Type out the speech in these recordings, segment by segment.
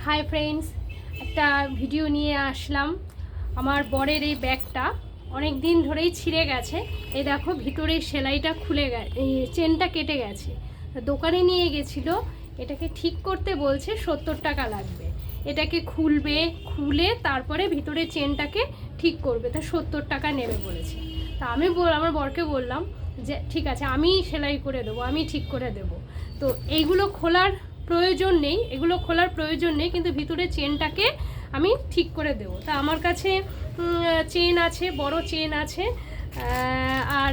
Hi friends, একটা video নিয়ে আসলাম। আমার বরের এই ব্যাগটা অনেক দিন ধরেই ছিঁড়ে গেছে। এই দেখো, ভিতরের সেলাইটা খুলে গেছে, চেনটা কেটে গেছে। দোকানে নিয়ে গেছিলো, এটাকে ঠিক করতে বলছে 70 টাকা লাগবে। এটাকে খুলে তারপরে ভিতরে চেনটাকে ঠিক করবে, তা 70 টাকা নেবে বলেছে। তা আমি আমার বরকে বললাম যে ঠিক আছে, আমি সেলাই করে দেবো, আমি ঠিক করে দেবো। তো এইগুলো খোলার প্রয়োজন নেই, কিন্তু ভিতরে চেনটাকে আমি ঠিক করে দেবো। তা আমার কাছে চেন আছে, বড় চেন আছে, আর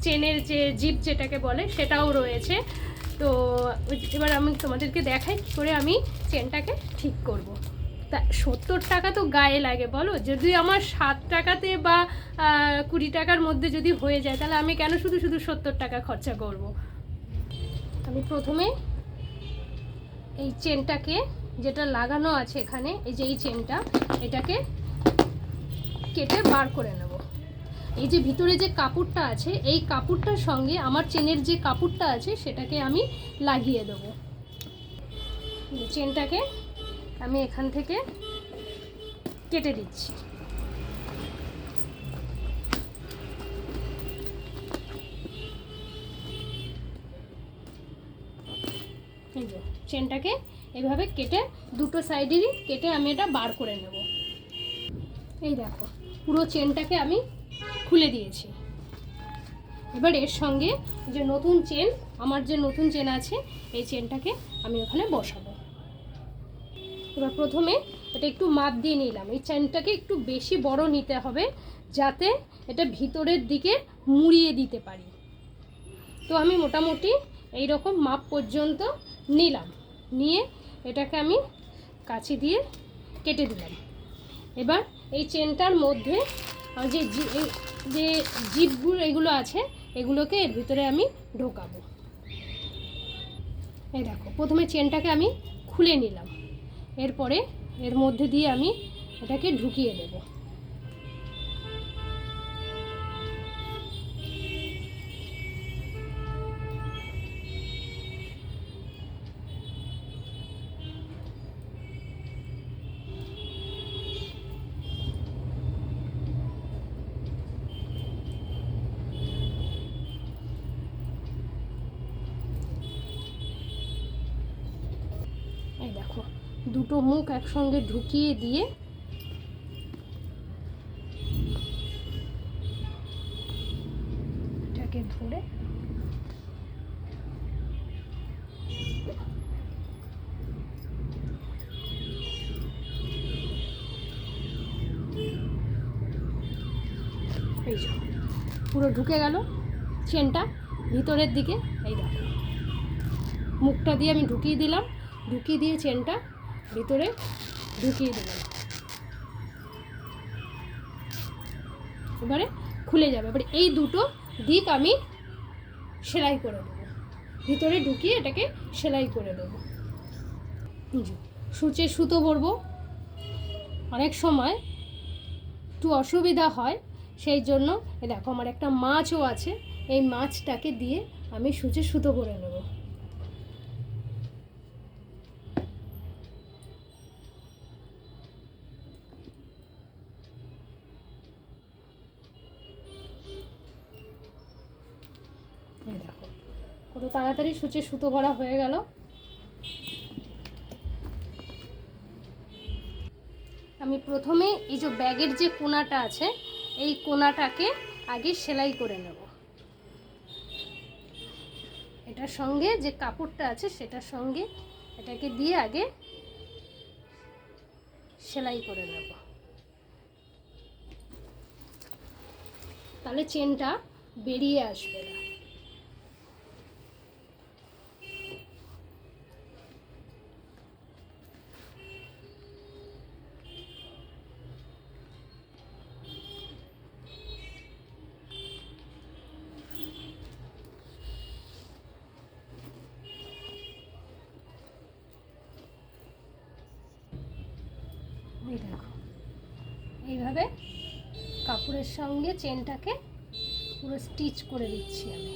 চেনের যে জিপ যেটাকে বলে সেটাও রয়েছে। তো এবার আমি তোমাদেরকে দেখাই কী করে আমি চেনটাকে ঠিক করব। তা 70 টাকা তো গায়ে লাগে বলো। যদি আমার 7 টাকাতে বা 20 টাকার মধ্যে যদি হয়ে যায়, তাহলে আমি কেন শুধু 70 টাকা খরচা করব। আমি প্রথমে এই চেনটাকে, যেটা লাগানো আছে এখানে, এই যে এই চেনটা, এটাকে কেটে বার করে নেব। এই যে ভিতরে যে কাপড়টা আছে, এই কাপড়টার সঙ্গে আমার চেনের যে কাপড়টা আছে সেটাকে আমি লাগিয়ে দেবো। চেনটাকে আমি এখান থেকে কেটে দিচ্ছি। এই যে চেনটাকে এভাবে কেটে, দুটো সাইডেরই কেটে আমি এটা বার করে নেব। এই দেখো, পুরো চেনটাকে আমি খুলে দিয়েছি। এবার এর সঙ্গে যে নতুন চেন, আমার যে নতুন চেন আছে, এই চেনটাকে আমি ওখানে বসাবো। এবার প্রথমে এটা একটু মাপ দিয়ে নিলাম। এই চেনটাকে একটু বেশি বড় নিতে হবে, যাতে এটা ভিতরের দিকে মুড়িয়ে দিতে পারি। তো আমি মোটামুটি এই রকম মাপ পর্যন্ত নিলাম, নিয়ে এটাকে আমি কাঁচি দিয়ে কেটে দিলাম। এবার এই চেনটার মধ্যে যে জিপগুলো এগুলো আছে, এগুলোকে এর ভিতরে আমি ঢোকাবো। এই দেখো, প্রথমে চেনটাকে আমি খুলে নিলাম, এরপরে এর মধ্যে দিয়ে আমি এটাকে ঢুকিয়ে দেব। এই দেখো, দুটো মুখ একসঙ্গে ঢুকিয়ে দিয়ে এটাকে ধরে এই যে পুরো ঢুকে গেল চেনটা ভিতরের দিকে। এই দেখো, মুখটা দিয়ে আমি ঢুকিয়ে দিলাম, ঢুকিয়ে দিয়ে চেনটা ভিতরে ঢুকিয়ে দিলাম। এবারে খুলে যাবে। এবারে এই দুটো দিক আমি সেলাই করে দেবো, ভিতরে ঢুকিয়ে এটাকে সেলাই করে দেবো। সূচে সুতো ভরবো, অনেক সময় একটু অসুবিধা হয়, সেই জন্য দেখো আমার একটা মাছও আছে, এই মাছটাকে দিয়ে আমি সূচে সুতো ভরে নেব। এই দেখো, কত তাড়াতাড়ি সূচে সুতো ভরা হয়ে গেল। আমি প্রথমে এই যে ব্যাগের যে কোনাটা আছে, এই কোনাটাকে আগে সেলাই করে নেব। এটার সঙ্গে যে কাপড়টা আছে সেটার সঙ্গে এটাকে দিয়ে আগে সেলাই করে নেব, তাহলে চেনটা বেরিয়ে আসবে না। এই দেখো, এইভাবে কাপড়ের সঙ্গে চেনটাকে পুরো স্টিচ করে দিচ্ছি আমি।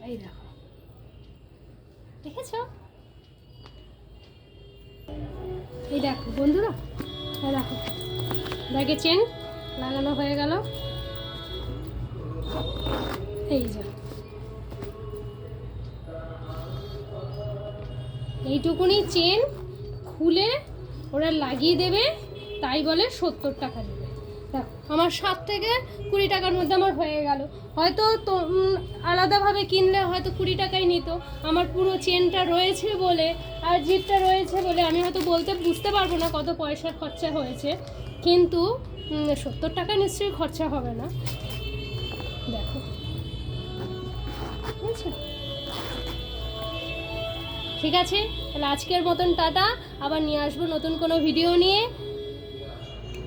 এই দেখো, দেখেছ? এই দেখো বন্ধুরা, এই দেখো ব্যাগে চেন লাগানো হয়ে গেল। এই যে এইটুকুনি চেন খুলে ওরা লাগিয়ে দেবে, তাই বলে 70 টাকা দেবে। দেখো আমার 7 থেকে 20 টাকার মধ্যে আমার হয়ে গেল। হয়তো তো আলাদাভাবে কিনলে হয়তো 20 টাকাই নিত। আমার পুরো চেনটা রয়েছে বলে আর জিপটা রয়েছে বলে আমি হয়তো বুঝতে পারবো না কত পয়সা খরচা হয়েছে, কিন্তু 70 টাকা নিশ্চয়ই খরচা হবে না। দেখো, বুঝছো? ঠিক আছে, তাহলে আজকের মতন টাটা। আবার নিয়ে আসবো নতুন কোনো ভিডিও নিয়ে।